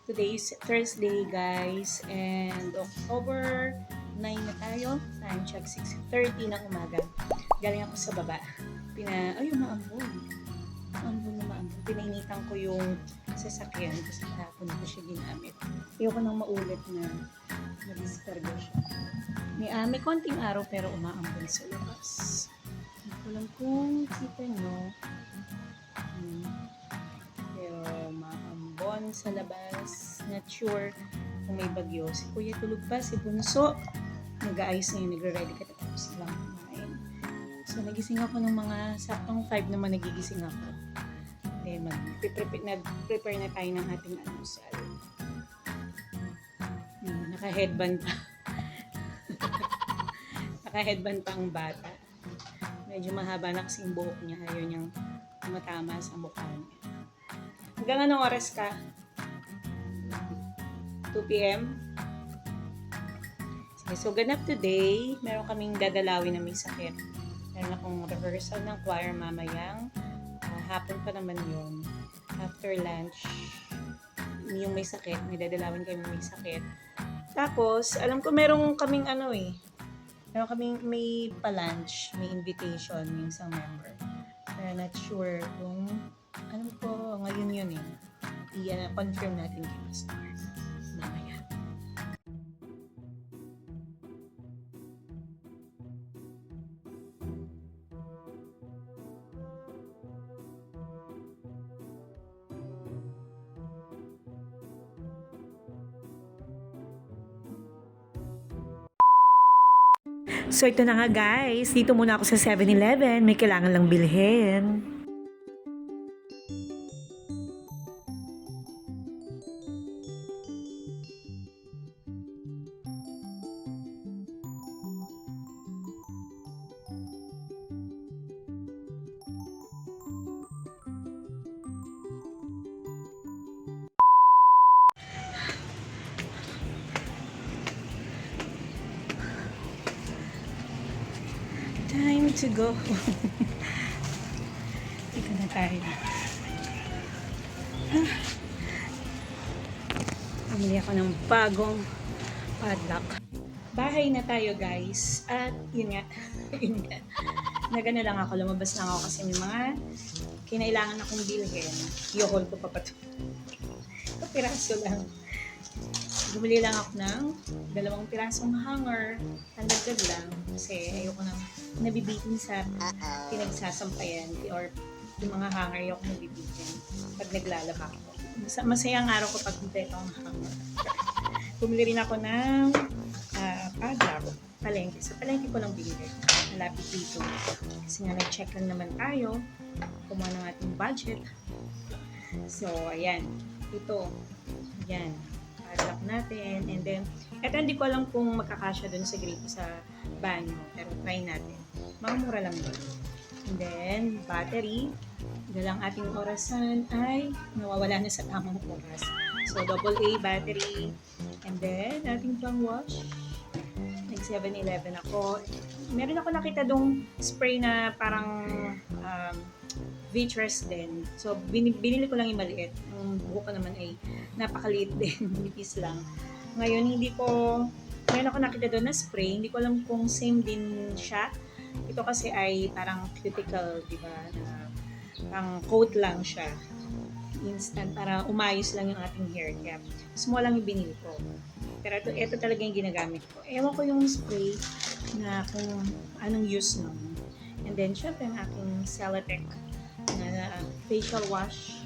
Today's Thursday, guys, and October 9 na tayo. Time check, 6:30 ng umaga. Galing ako sa baba. Umaambon. Maambon na maambon. Pinainitan ko yung sasakyan kasi kahapon ko siya ginamit. Ayoko nang maulit na na-discarga siya. May konting araw pero umaambon sa labas. Hindi ko lang kung kita nyo. Pero maambon sa labas. Not sure kung may bagyo. Si Kuya tulog pa, si Bunso. Nag-aayos na yun, nagre-ready ka tapos lang kumain. So, nagising ako ng mga saktong 5 naman nagigising ako. Then, nag-prepare na tayo ng ating almusal. Naka-headband pa. Naka-headband pa ang bata. Medyo mahaba na kasing buhok niya. Ayaw niyang tumatama sa mukha niya. Hanggang anong oras ka? 2 p.m.? Sige, so ganap today, meron kaming dadalawin na may sakit. Meron akong rehearsal ng choir mamayang. Hapon pa naman yun. After lunch, yung may sakit, may dadalawin kami may sakit. Tapos, alam ko meron kaming meron kaming may pa-lunch, may invitation yung isang member. Pero not sure kung, alam ko, ngayon yun eh. I-confirm natin kay Pastor. Mamaya. So ito na nga guys, dito muna ako sa 7-Eleven, may kailangan lang bilhin. Time to go. Dito na tayo. Bumili ako ng bagong padlock. Bahay na tayo guys. At yun nga. Nagana lang ako. Lumabas lang ako kasi may mga kinailangan akong bilhin. I-haul ko pa ito. Piraso lang. Bumili lang ako ng 2 pirasong hanger. Tandagdag lang. Kasi ayoko nang nabibitin sa pinagsasampayan or yung mga hanger ayoko nabibitin pag naglalaba ako. Masayang araw ko pag kompleto ang hanger. Bumili rin ako ng padlock. Palengke. Sa palengke ko lang binili. Malapit dito. Kasi nga nag-check lang naman tayo. Kumuha ng ating budget. So, ayan. Ito. Ayan. Padlock natin. And then, eto hindi ko alam kung magkakasya dun sa gripo sa banyo. Pero try natin. Mga mura lang doon. And then, battery. Dalang ating orasan ay nawawala na sa tamang oras. So, AA battery. And then, ating pang wash. Nag 7-Eleven ako. Meron ako nakita dong spray na parang Vitreous din. So, binili ko lang yung maliit. Yung buhok ko naman ay napakaliit din. Nipis lang. Ngayon, meron ako nakita doon na spray. Hindi ko alam kung same din siya. Ito kasi ay parang cuticle, di ba? Parang coat lang siya. Instant, para umayos lang yung ating hair. Kaya, small lang yung binili ko. Pero ito talaga yung ginagamit ko. Ewan ko yung spray na kung anong use nun. And then, syempre, ang aking Celotex na facial wash.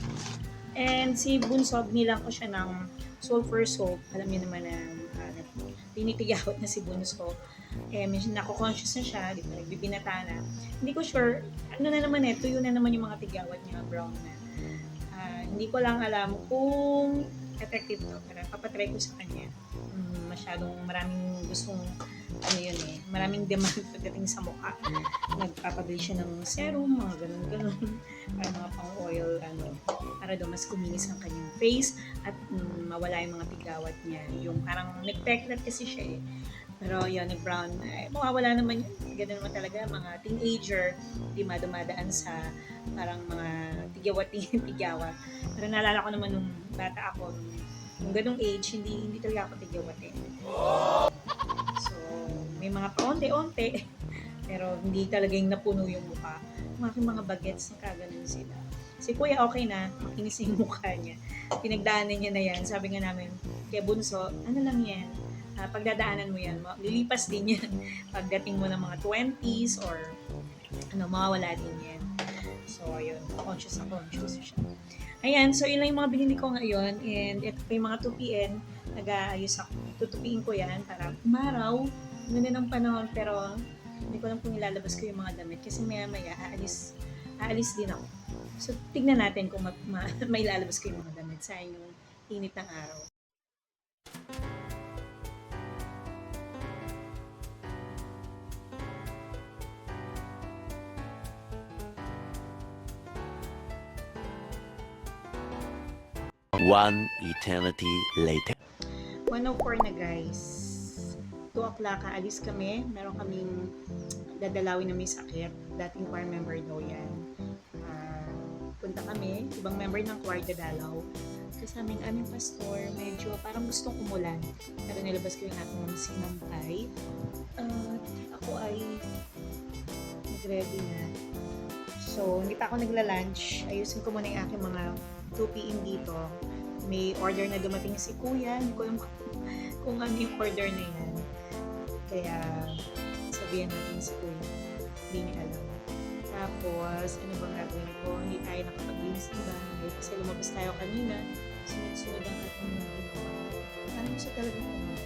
And si Bunso, binilang ko siya ng sulfur soap. Alam niyo naman na tinitigawat na si Bunso. Medyo nako-conscious na siya, di ba? Nagbibinata na. Hindi ko sure, tuyo na naman yung mga tigawat niya, brown na. Hindi ko lang alam kung effective to. Pero papatry ko sa kanya. Masyadong maraming gustong maraming demand pagdating sa mukha. Nagpapabili siya ng serum, mga ganun-ganun. Para mga pang-oil, para daw mas kuminis ang kanyang face at mawala yung mga tigawat niya. Yung parang nag-peklat kasi siya eh. Pero yun, nag-brown, mawawala naman yun. Ganun naman talaga, mga teenager, di dumadaan sa parang mga tigawat. Pero naalala ko naman nung bata ako, Yung ganong age, hindi talaga ako tigyawatin. So, may mga paonte-onte, pero hindi talaga yung napuno yung mukha. Yung aking mga bagets, nakaganon sila. Si Kuya okay na, makinis yung mukha niya. Pinagdaanan niya na yan. Sabi nga namin, kaya Bunso, ano lang yan, pagdadaanan mo yan, lilipas din yan. Pagdating mo ng mga 20s or mawawala din yan. So, ayun, conscious siya. Ayan, so yun lang yung mga binili ko ngayon. And ito pa yung mga tupiin, nag-aayos ako. Tutupiin ko yan para umaraw. Ganda ng panahon, pero hindi ko lang kung ilalabas ko yung mga damit kasi maya-maya aalis din ako. So, tignan natin kung mailalabas ko yung mga damit sa yung init ng araw. One eternity later. 1:04 na guys. 2 o'clock aalis kami. Meron kaming dadalawin na may sakit. Dating choir member daw yan. Punta kami. Ibang member ng choir dadalaw. Kasama yung aming pastor. Medyo parang gustong umulan. Pero nilabas ko yung aking sinampay. Ako ay nag-ready na. So, hindi pa ako nagla-lunch. Ayusin ko muna yung aking mga 2 p.m. dito. May order na dumating si Kuya. Hindi ko alam kung ano yung order na yan. Kaya, sabihan natin si Kuya. Hindi niya alam. Tapos, ano bang gagawin ko? Hindi tayo nakapag-linis ng bahay. Kasi lumabas tayo kanina. Sunod-sunod ang ating mga ginawa. Parang gusto talaga ko yung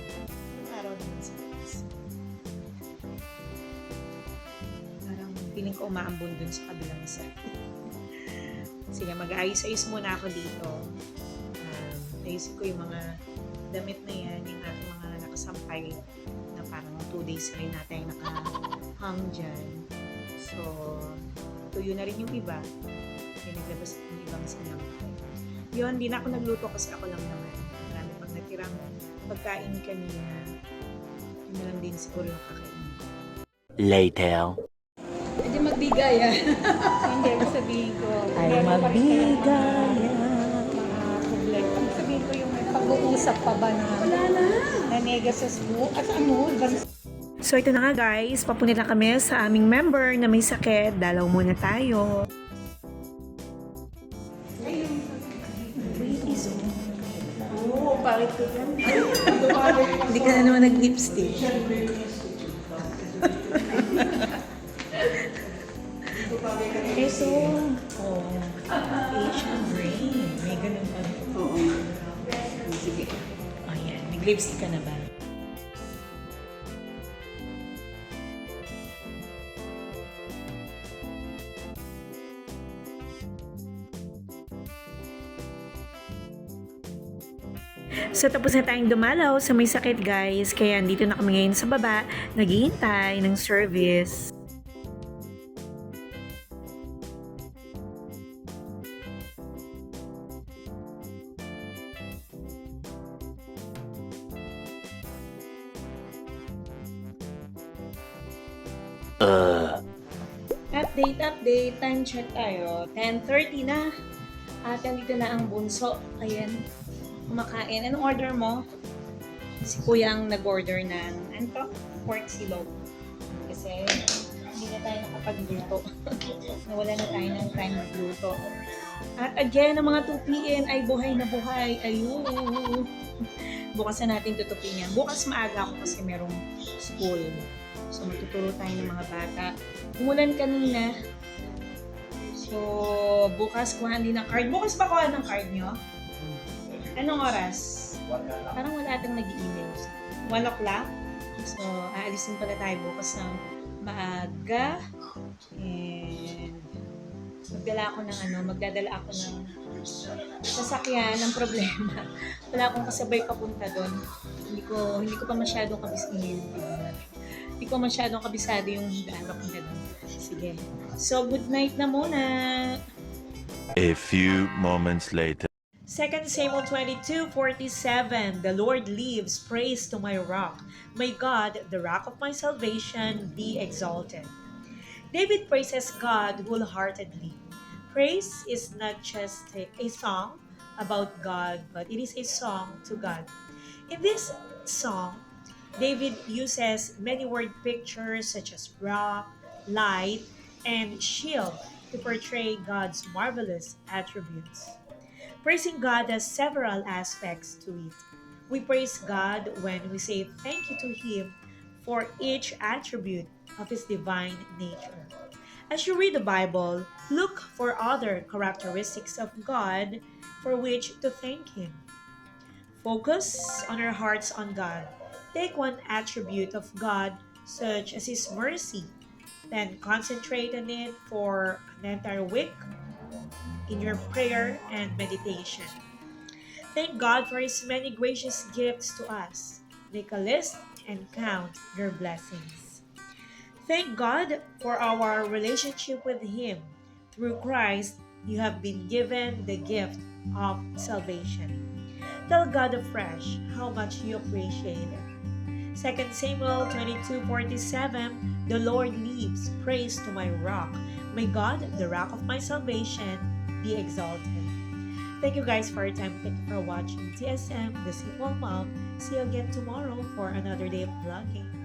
araw naman sa class. Parang piling ko umaambon dun sa kabilang isa. Sige, mag-aayos-ayos muna ako dito. Ayusin ko yung mga damit na yan, yung aking mga nakasampay na parang 2 days rin natin naka-hang dyan. So, tuyo na rin yung iba. May naglabas yung ibang sinampay. Yun, di na ako nagluto kasi ako lang naman. Marami pag natirang pagkain kanina. Yun na lang din siguro yung kakainin ko. Later. Hindi magbigay Hindi, sabihin ko. Ay, magbigay. Sabihin ko yung may pag-uusap pa ba na nanega sa school. At So ito na nga guys, papunta na kami sa aming member na may sakit. Dalaw muna tayo. Oo, parit ko yan. Hindi ka na naman nag-lipstick. Asian brain. May ganun pa. Oo. Sige. Ayan, nag-lipstick ka na ba? So tapos na tayong dumalaw sa may sakit guys. Kaya dito na kami ngayon sa baba. Naghihintay ng service. Update. Time check tayo. 10:30 na. At nandito na ang bunso. Ayan. Kumakain. Anong order mo? Si Kuya ang nag-order ng, ano to? Pork silog. Kasi hindi na tayo nakapagluto. Nawala na tayo ng time magluto. At again, ang mga tupiin ay buhay na buhay. Ayun. Bukas na natin tutupin yan. Bukas maaga ako kasi merong school. So, matuturo tayo ng mga bata. Umulan kanina. So, bukas kuhaan din ng card. Bukas ba kuhaan ng card nyo? Anong oras? Parang wala atang nag-email. 1 o'clock? So, aalisin pala tayo bukas ng maaga. And magdadala ako ng sasakyan ng problema. Wala akong kasabay papunta doon. Hindi ko pa masyadong kabisado yung daan papunta doon. Sige. So, good night na muna. A few moments later. 2 Samuel 22:47. The Lord lives, praise to my rock. May God, the rock of my salvation, be exalted. David praises God wholeheartedly. Praise is not just a song, about God, but it is a song to God. In this song, David uses many word pictures such as rock, light, and shield to portray God's marvelous attributes. Praising God has several aspects to it. We praise God when we say thank you to Him for each attribute of His divine nature. As you read the Bible, look for other characteristics of God for which to thank Him. Focus on our hearts on God. Take one attribute of God, such as His mercy, then concentrate on it for an entire week in your prayer and meditation. Thank God for His many gracious gifts to us. Make a list and count your blessings. Thank God for our relationship with Him. Through Christ, you have been given the gift of salvation. Tell God afresh how much you appreciate it. 2 Samuel 22:47, the Lord lives, praise to my rock. May God, the rock of my salvation, be exalted. Thank you guys for your time. Thank you for watching TSM, The Simple Mom. See you again tomorrow for another day of vlogging.